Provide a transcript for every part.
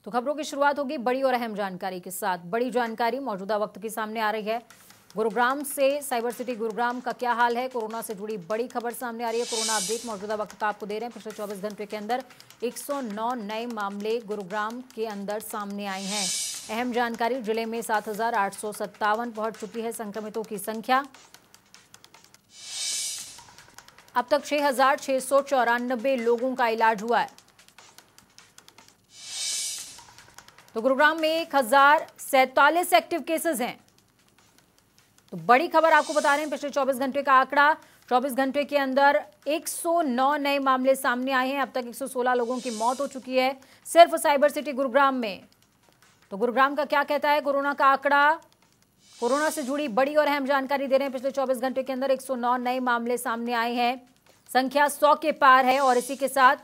तो खबरों की शुरुआत होगी बड़ी और अहम जानकारी के साथ। बड़ी जानकारी मौजूदा वक्त की सामने आ रही है। गुरुग्राम से साइबर सिटी गुरुग्राम का क्या हाल है, कोरोना से जुड़ी बड़ी खबर सामने आ रही है। कोरोना अपडेट मौजूदा वक्त का आपको दे रहे हैं। पिछले 24 घंटे के अंदर 109 नए मामले गुरुग्राम के अंदर सामने आए हैं। अहम जानकारी, जिले में 7,857 पहुंच चुकी है संक्रमितों की संख्या। अब तक 6,694 लोगों का इलाज हुआ है। तो गुरुग्राम में 1,047 एक्टिव केसेस हैं। तो बड़ी खबर आपको बता रहे हैं, पिछले 24 घंटे का आंकड़ा। 24 घंटे के अंदर 109 नए मामले सामने आए हैं। अब तक 116 लोगों की मौत हो चुकी है सिर्फ साइबर सिटी गुरुग्राम में। तो गुरुग्राम का क्या कहता है कोरोना का आंकड़ा, कोरोना से जुड़ी बड़ी और अहम जानकारी दे रहे हैं। पिछले 24 घंटे के अंदर 109 नए मामले सामने आए हैं, संख्या 100 के पार है। और इसी के साथ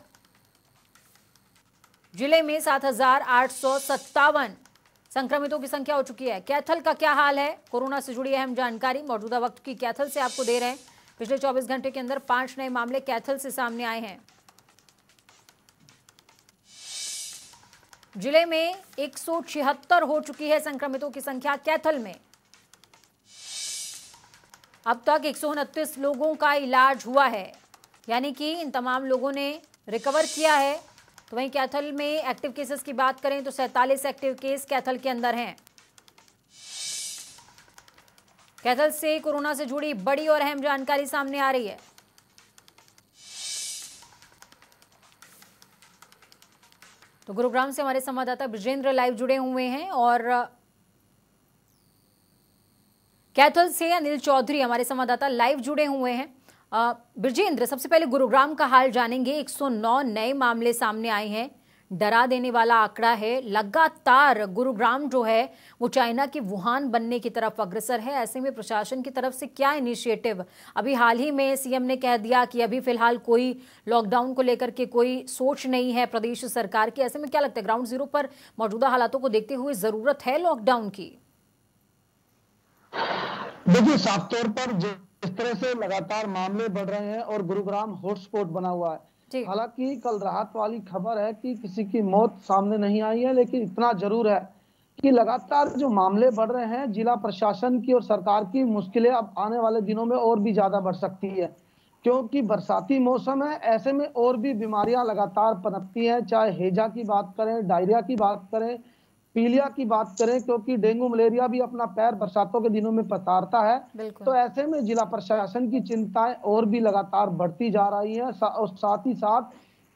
जिले में 7,857 संक्रमितों की संख्या हो चुकी है। कैथल का क्या हाल है, कोरोना से जुड़ी अहम जानकारी मौजूदा वक्त की कैथल से आपको दे रहे हैं। पिछले 24 घंटे के अंदर 5 नए मामले कैथल से सामने आए हैं। जिले में 176 हो चुकी है संक्रमितों की संख्या कैथल में। अब तक 129 लोगों का इलाज हुआ है, यानी कि इन तमाम लोगों ने रिकवर किया है। तो वहीं कैथल में एक्टिव केसेस की बात करें तो 47 एक्टिव केस कैथल के अंदर हैं। कैथल से कोरोना से जुड़ी बड़ी और अहम जानकारी सामने आ रही है। तो गुरुग्राम से हमारे संवाददाता ब्रजेंद्र लाइव जुड़े हुए हैं और कैथल से अनिल चौधरी हमारे संवाददाता लाइव जुड़े हुए हैं। ब्रजेंद्र, सबसे पहले गुरुग्राम का हाल जानेंगे। 109 नए मामले सामने आए हैं, डरा देने वाला आंकड़ा है। लगातार गुरुग्राम जो है वो चाइना की वुहान बनने की तरफ अग्रसर है। ऐसे में प्रशासन की तरफ से क्या इनिशिएटिव, अभी हाल ही में सीएम ने कह दिया कि अभी फिलहाल कोई लॉकडाउन को लेकर के कोई सोच नहीं है प्रदेश सरकार की। ऐसे में क्या लगता है ग्राउंड जीरो पर मौजूदा हालातों को देखते हुए जरूरत है लॉकडाउन की? देखिए, साफ तौर पर जिस तरह से लगातार मामले बढ़ रहे हैं और गुरुग्राम हॉटस्पॉट बना हुआ है, हालांकि कल राहत वाली खबर है कि किसी की मौत सामने नहीं आई है, लेकिन इतना जरूर है कि लगातार जो मामले बढ़ रहे हैं, जिला प्रशासन की और सरकार की मुश्किलें अब आने वाले दिनों में और भी ज्यादा बढ़ सकती है, क्योंकि बरसाती मौसम है। ऐसे में और भी बीमारियां लगातार पनपती हैं, चाहे हैजा की बात करें, डायरिया की बात करें, पीलिया की बात करें, क्योंकि डेंगू मलेरिया भी अपना पैर बरसातों के दिनों में पसारता है। तो ऐसे में जिला प्रशासन की चिंताएं और भी लगातार बढ़ती जा रही हैं और साथ ही साथ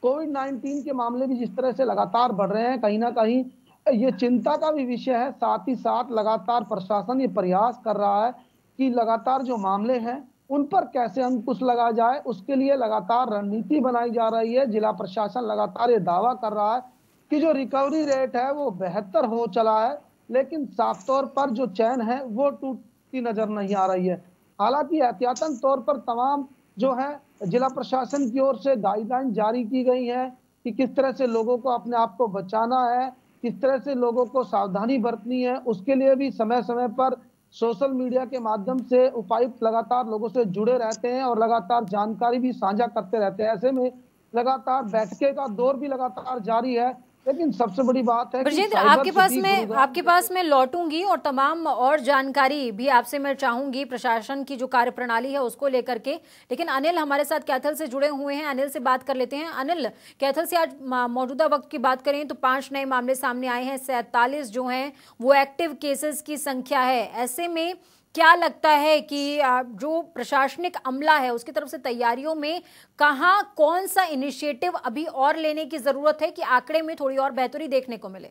कोविड-19 के मामले भी जिस तरह से लगातार बढ़ रहे हैं, कहीं ना कहीं ये चिंता का भी विषय है। साथ ही साथ लगातार प्रशासन ये प्रयास कर रहा है कि लगातार जो मामले हैं उन पर कैसे अंकुश लगा जाए, उसके लिए लगातार रणनीति बनाई जा रही है। जिला प्रशासन लगातार ये दावा कर रहा है कि जो रिकवरी रेट है वो बेहतर हो चला है, लेकिन साफ तौर पर जो चैन है वो टूटती नजर नहीं आ रही है। हालांकि एहतियातन तौर पर तमाम जो है जिला प्रशासन की ओर से गाइडलाइन जारी की गई है कि किस तरह से लोगों को अपने आप को बचाना है, किस तरह से लोगों को सावधानी बरतनी है। उसके लिए भी समय समय पर सोशल मीडिया के माध्यम से उपायुक्त लगातार लोगों से जुड़े रहते हैं और लगातार जानकारी भी साझा करते रहते हैं। ऐसे में लगातार बैठकें का दौर भी लगातार जारी है। लेकिन सबसे बड़ी बात है ब्रजेंद्र, आपके पास मैं लौटूंगी और तमाम और जानकारी भी आपसे मैं चाहूंगी प्रशासन की जो कार्यप्रणाली है उसको लेकर के। लेकिन अनिल हमारे साथ कैथल से जुड़े हुए हैं, अनिल से बात कर लेते हैं। अनिल, कैथल से आज मौजूदा वक्त की बात करें तो 5 नए मामले सामने आए हैं, 47 जो हैं वो एक्टिव केसेस की संख्या है। ऐसे में क्या लगता है कि जो प्रशासनिक अमला है उसकी तरफ से तैयारियों में कहाँ कौन सा इनिशिएटिव अभी और लेने की जरूरत है कि आंकड़े में थोड़ी और बेहतरी देखने को मिले?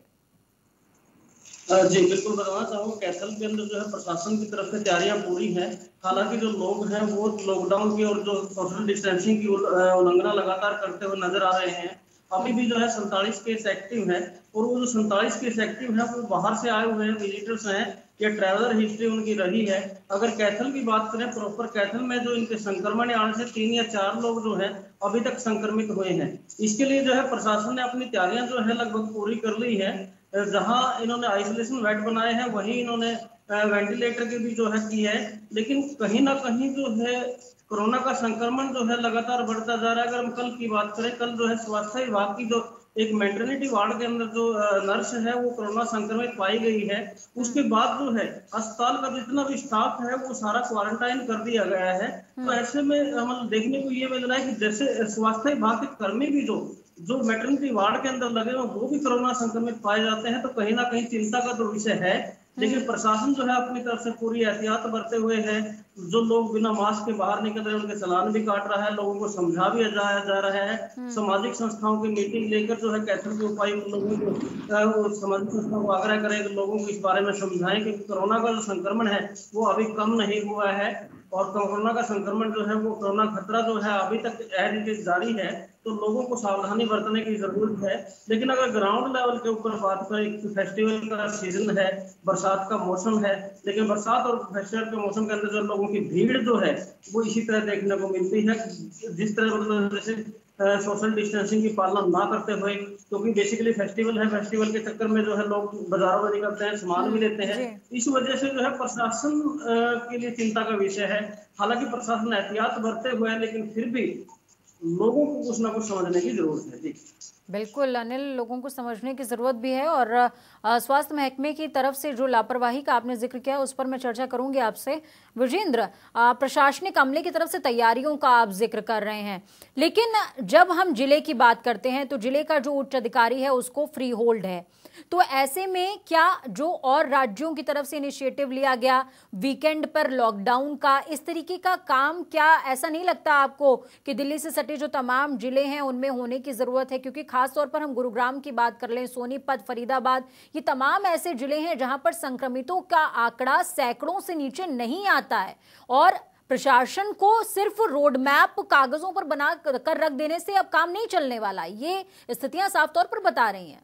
जी बिल्कुल, बताना चाहूंगा कैथल के अंदर जो है प्रशासन की तरफ से तैयारियां पूरी हैं। हालांकि जो लोग हैं वो लॉकडाउन की और जो सोशल डिस्टेंसिंग की उल्लंघना लगातार करते हुए नजर आ रहे हैं। अभी भी जो है 47 केस एक्टिव है और वो जो 47 केस एक्टिव है वो बाहर से आए हुए हैं, विजिटर्स हैं या ट्रैवलर हिस्ट्री उनकी रही है। अगर कैथल की बात करें, प्रॉपर कैथल में जो इनके संक्रमण आने से 3 या 4 लोग जो है अभी तक संक्रमित हुए हैं। इसके लिए जो है प्रशासन ने अपनी तैयारियां जो है लगभग पूरी कर ली है। जहां इन्होंने आइसोलेशन बेड बनाए हैं वहीं इन्होंने वेंटिलेटर की भी जो है की है। लेकिन कहीं ना कहीं जो है कोरोना का संक्रमण जो है लगातार बढ़ता जा रहा है। अगर हम कल की बात करें, कल जो है स्वास्थ्य विभाग की जो एक मैटरनिटी वार्ड के अंदर जो नर्स है वो कोरोना संक्रमित पाई गई है। उसके बाद जो है अस्पताल का जितना भी स्टाफ है वो सारा क्वारंटाइन कर दिया गया है। तो ऐसे में मतलब देखने को ये मिल रहा है कि जैसे स्वास्थ्य विभाग के कर्मी भी जो मैटरनिटी वार्ड के अंदर लगे हुए वो भी कोरोना संक्रमित पाए जाते हैं। तो कहीं ना कहीं चिंता का तो विषय है, लेकिन प्रशासन जो है अपनी तरफ से पूरी एहतियात बरते हुए है। जो लोग बिना मास्क के बाहर निकल रहे हैं उनके चालान भी काट रहा है, लोगों को समझा भी जा रहा है। सामाजिक संस्थाओं की मीटिंग लेकर जो है कैथल के उपायुक्त लोगों को सामाजिक संस्थाओं को आग्रह करें कि लोगों को इस बारे में समझाएं कि कोरोना का जो संक्रमण है वो अभी कम नहीं हुआ है और कोरोना का संक्रमण जो है वो कोरोना खतरा जो है अभी तक जारी है। तो लोगों को सावधानी बरतने की जरूरत है। लेकिन अगर ग्राउंड लेवल के ऊपर बात करें, फेस्टिवल का सीजन है, बरसात का मौसम है, लेकिन बरसात और फेस्टिवल के मौसम के अंदर जो लोगों की भीड़ जो है वो इसी तरह देखने को मिलती है। जिस तरह मतलब जैसे सोशल डिस्टेंसिंग की पालना ना करते हुए, क्योंकि बेसिकली फेस्टिवल है, फेस्टिवल के चक्कर में जो है लोग बाजारों में निकलते हैं, सामान भी लेते हैं। इस वजह से जो है प्रशासन के लिए चिंता का विषय है। हालांकि प्रशासन एहतियात बरते हुए है, लेकिन फिर भी लोगों को कुछ ना कुछ समझने की जरूरत है। जी बिल्कुल अनिल, लोगों को समझने की जरूरत भी है और स्वास्थ्य महकमे की तरफ से जो लापरवाही का आपने जिक्र किया उस पर मैं चर्चा करूंगी आपसे। विजेंद्र, प्रशासनिक अमले की तरफ से तैयारियों का आप जिक्र कर रहे हैं, लेकिन जब हम जिले की बात करते हैं तो जिले का जो उच्च अधिकारी है उसको फ्री होल्ड है। तो ऐसे में क्या जो और राज्यों की तरफ से इनिशिएटिव लिया गया वीकेंड पर लॉकडाउन का, इस तरीके का काम, क्या ऐसा नहीं लगता आपको कि दिल्ली से सटे जो तमाम जिले हैं उनमें होने की जरूरत है? क्योंकि खासतौर पर हम गुरुग्राम की बात कर लें, सोनीपत, फरीदाबाद, ये तमाम ऐसे जिले हैं जहां पर संक्रमितों का आंकड़ा सैकड़ों से नीचे नहीं आता है और प्रशासन को सिर्फ रोड मैप कागजों पर बना कर रख देने से अब काम नहीं चलने वाला। ये स्थितियां साफ तौर पर बता रही हैं।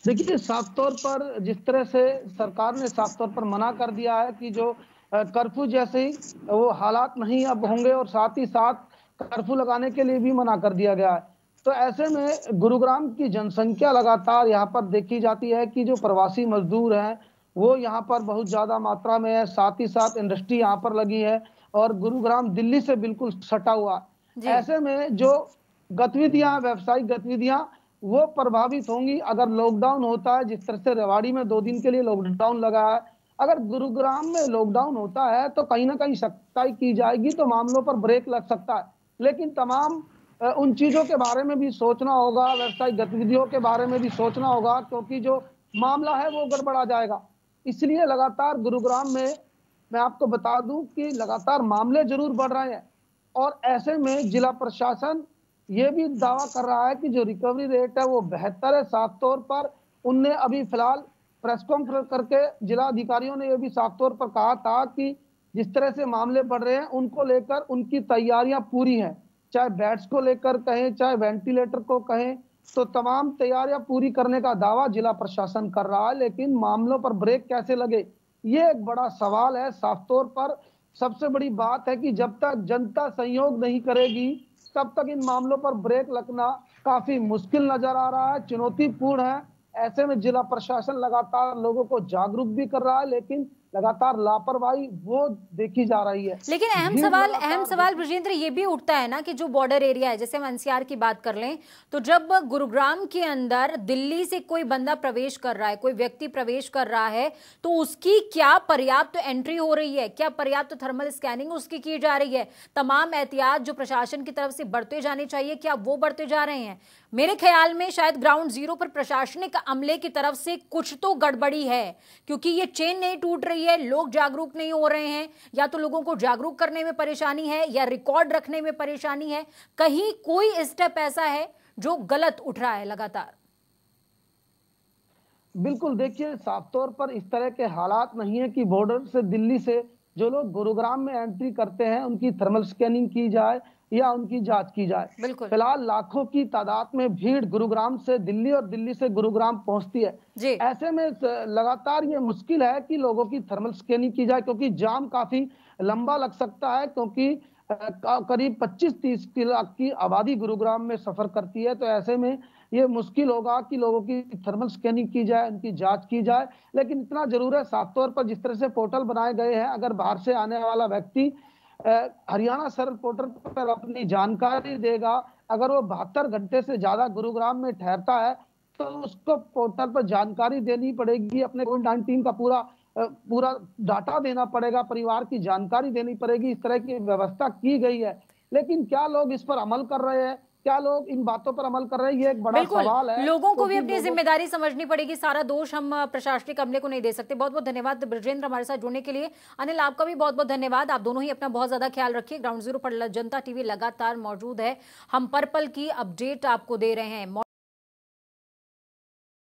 देखिए, साफ तौर पर जिस तरह से सरकार ने साफ तौर पर मना कर दिया है कि जो कर्फ्यू जैसे ही वो हालात नहीं अब होंगे और साथ ही साथ कर्फ्यू लगाने के लिए भी मना कर दिया गया है। तो ऐसे में गुरुग्राम की जनसंख्या लगातार यहाँ पर देखी जाती है कि जो प्रवासी मजदूर हैं वो यहाँ पर बहुत ज्यादा मात्रा में है, साथ ही साथ इंडस्ट्री यहाँ पर लगी है और गुरुग्राम दिल्ली से बिल्कुल सटा हुआ। ऐसे में जो गतिविधियां, व्यावसायिक गतिविधियां वो प्रभावित होंगी अगर लॉकडाउन होता है। जिस तरह से रेवाड़ी में 2 दिन के लिए लॉकडाउन लगा है, अगर गुरुग्राम में लॉकडाउन होता है तो कहीं ना कहीं सख्ताई की जाएगी तो मामलों पर ब्रेक लग सकता है। लेकिन तमाम उन चीजों के बारे में भी सोचना होगा, व्यावसायिक गतिविधियों के बारे में भी सोचना होगा, क्योंकि जो मामला है वो गड़बड़ा जाएगा। इसलिए लगातार गुरुग्राम में मैं आपको बता दूं कि लगातार मामले जरूर बढ़ रहे हैं और ऐसे में जिला प्रशासन ये भी दावा कर रहा है कि जो रिकवरी रेट है वो बेहतर है। साफ तौर पर उनने अभी फिलहाल प्रेस कॉन्फ्रेंस करके जिला अधिकारियों ने ये भी साफ तौर पर कहा था कि जिस तरह से मामले बढ़ रहे हैं उनको लेकर उनकी तैयारियां पूरी हैं, चाहे बेड्स को लेकर कहें, चाहे वेंटिलेटर को कहें, तो तमाम तैयारियां पूरी करने का दावा जिला प्रशासन कर रहा है। लेकिन मामलों पर ब्रेक कैसे लगे, ये एक बड़ा सवाल है। साफ तौर पर सबसे बड़ी बात है कि जब तक जनता सहयोग नहीं करेगी तब तक इन मामलों पर ब्रेक लगना काफी मुश्किल नजर आ रहा है, चुनौतीपूर्ण है। ऐसे में जिला प्रशासन लगातार लोगों को जागरूक भी कर रहा है, लेकिन लगातार लापरवाही वो देखी जा रही है। लेकिन अहम सवाल ब्रजेंद्र ये भी उठता है ना कि जो बॉर्डर एरिया है, जैसे हम एनसीआर की बात कर लें, तो जब गुरुग्राम के अंदर दिल्ली से कोई बंदा प्रवेश कर रहा है, कोई व्यक्ति प्रवेश कर रहा है, तो उसकी क्या पर्याप्त एंट्री हो रही है, क्या पर्याप्त थर्मल स्कैनिंग उसकी की जा रही है, तमाम एहतियात जो प्रशासन की तरफ से बढ़ते जाने चाहिए क्या वो बढ़ते जा रहे हैं? मेरे ख्याल में शायद ग्राउंड जीरो पर प्रशासनिक अमले की तरफ से कुछ तो गड़बड़ी है, क्योंकि ये चेन नहीं टूट रही है, लोग जागरूक नहीं हो रहे हैं, या तो लोगों को जागरूक करने में परेशानी है या रिकॉर्ड रखने में परेशानी है। कहीं कोई स्टेप ऐसा है जो गलत उठ रहा है लगातार? बिल्कुल, देखिए साफ तौर पर इस तरह के हालात नहीं है कि बॉर्डर से दिल्ली से जो लोग गुरुग्राम में एंट्री करते हैं उनकी थर्मल स्कैनिंग की जाए या उनकी जांच की जाए। फिलहाल लाखों की तादाद में भीड़ गुरुग्राम से दिल्ली और दिल्ली से गुरुग्राम पहुंचती है। ऐसे में लगातार ये मुश्किल है कि लोगों की थर्मल स्कैनिंग की जाए, क्योंकि जाम काफी लंबा लग सकता है, क्योंकि करीब 25-30 लाख की आबादी गुरुग्राम में सफर करती है। तो ऐसे में ये मुश्किल होगा कि लोगों की थर्मल स्कैनिंग की जाए, उनकी जांच की जाए। लेकिन इतना जरूर है साफ तौर पर जिस तरह से पोर्टल बनाए गए हैं, अगर बाहर से आने वाला व्यक्ति हरियाणा सर्व पोर्टल पर अपनी जानकारी देगा। अगर वो 72 घंटे से ज्यादा गुरुग्राम में ठहरता है तो उसको पोर्टल पर जानकारी देनी पड़ेगी, अपने कोविड-19 का पूरा डाटा देना पड़ेगा, परिवार की जानकारी देनी पड़ेगी। इस तरह की व्यवस्था की गई है, लेकिन क्या लोग इस पर अमल कर रहे हैं, क्या लोग इन बातों पर अमल कर रहे हैं, ये एक बड़ा सवाल है। लोगों को भी अपनी जिम्मेदारी समझनी पड़ेगी, सारा दोष हम प्रशासनिक अमले को नहीं दे सकते। बहुत बहुत धन्यवाद ब्रजेंद्र हमारे साथ जुड़ने के लिए। अनिल आपका भी बहुत बहुत धन्यवाद। आप दोनों ही अपना बहुत ज्यादा ख्याल रखिए। ग्राउंड जीरो पर जनता टीवी लगातार मौजूद है, हम पल पल की अपडेट आपको दे रहे हैं।